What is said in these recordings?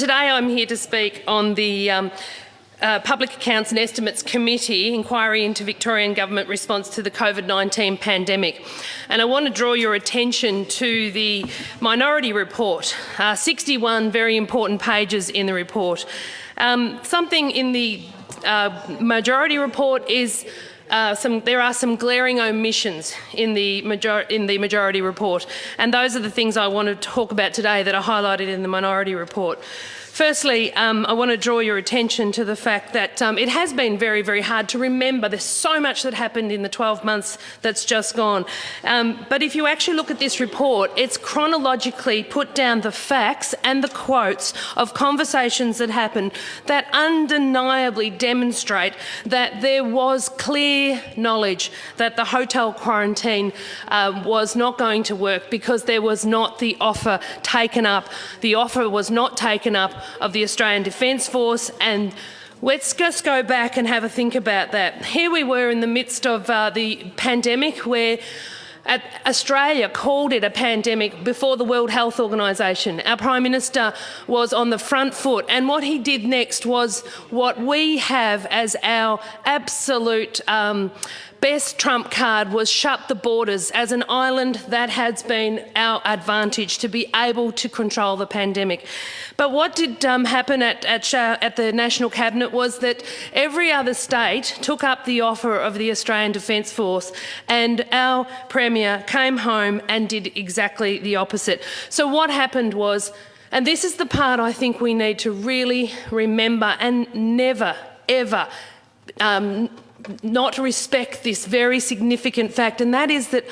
Today I'm here to speak on the Public Accounts and Estimates Committee inquiry into Victorian Government response to the COVID-19 pandemic. And I want to draw your attention to the minority report, 61 very important pages in the report. Something in the majority report is there are some glaring omissions in the majority report, and those are the things I want to talk about today that are highlighted in the minority report. Firstly, I want to draw your attention to the fact that it has been very, very hard to remember. There's so much that happened in the 12 months that's just gone. But if you actually look at this report, it's chronologically put down the facts and the quotes of conversations that happened that undeniably demonstrate that there was clear knowledge that the hotel quarantine was not going to work because there was not the offer taken up. The offer was not taken up of the Australian Defence Force, and let's just go back and have a think about that. Here we were in the midst of the pandemic, where Australia called it a pandemic before the World Health Organisation. Our Prime Minister was on the front foot, and what he did next was what we have as our absolute best trump card, was shut the borders. As an island, that has been our advantage to be able to control the pandemic. But what did happen at the National Cabinet was that every other state took up the offer of the Australian Defence Force, and our Premier came home and did exactly the opposite. So what happened was, and this is the part I think we need to really remember and never, ever not respect this very significant fact, and that is that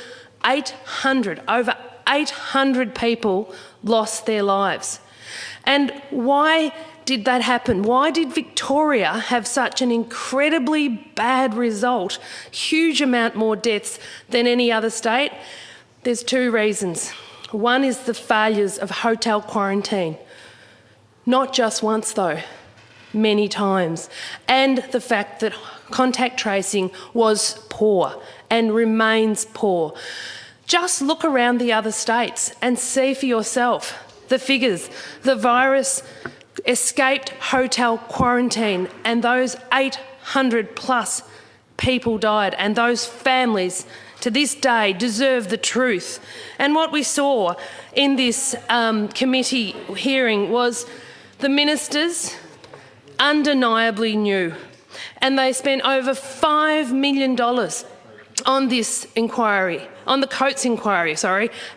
over 800 people lost their lives. And why did that happen? Why did Victoria have such an incredibly bad result, huge amount more deaths than any other state? There's two reasons. One is the failures of hotel quarantine. Not just once though, many times. And the fact that contact tracing was poor and remains poor. Just look around the other states and see for yourself the figures. The virus escaped hotel quarantine, and those 800 plus people died, and those families to this day deserve the truth. And what we saw in this committee hearing was the ministers undeniably knew, and they spent over $5 million on this inquiry, on the Coates inquiry,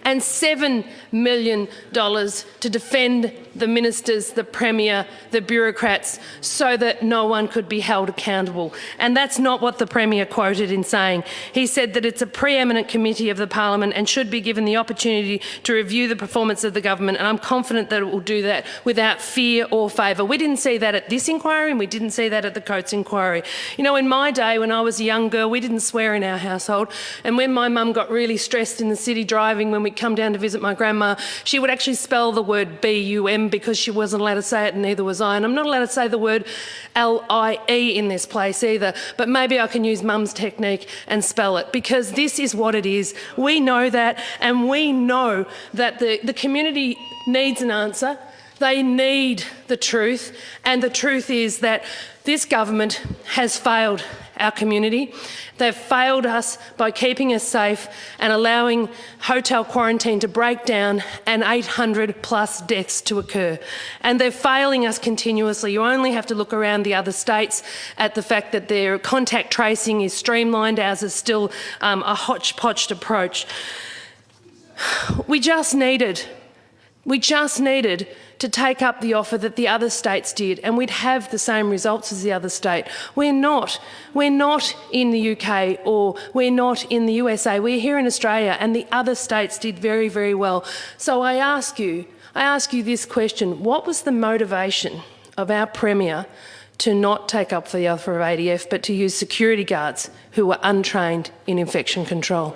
and $7 million to defend the ministers, the Premier, the bureaucrats, so that no one could be held accountable. And that's not what the Premier quoted in saying. He said that it's a preeminent committee of the Parliament and should be given the opportunity to review the performance of the government, and I'm confident that it will do that without fear or favour. We didn't see that at this inquiry, and we didn't see that at the Coates inquiry. You know, in my day, when I was a young girl, we didn't swear in our household, and when my mum got really stressed in the city driving when we'd come down to visit my grandma, she would actually spell the word B-U-M because she wasn't allowed to say it, and neither was I. And I'm not allowed to say the word L-I-E in this place either, but maybe I can use mum's technique and spell it, because this is what it is. We know that, and we know that the community needs an answer. They need the truth, and the truth is that this government has failed our community. They've failed us by keeping us safe and allowing hotel quarantine to break down and 800 plus deaths to occur. And they're failing us continuously. You only have to look around the other states at the fact that their contact tracing is streamlined. Ours is still a hodgepodge approach. We just needed to take up the offer that the other states did, and we'd have the same results as the other state. We're not in the UK, or we're not in the USA. We're here in Australia, and the other states did very, very well. So I ask you this question: what was the motivation of our Premier to not take up the offer of ADF, but to use security guards who were untrained in infection control?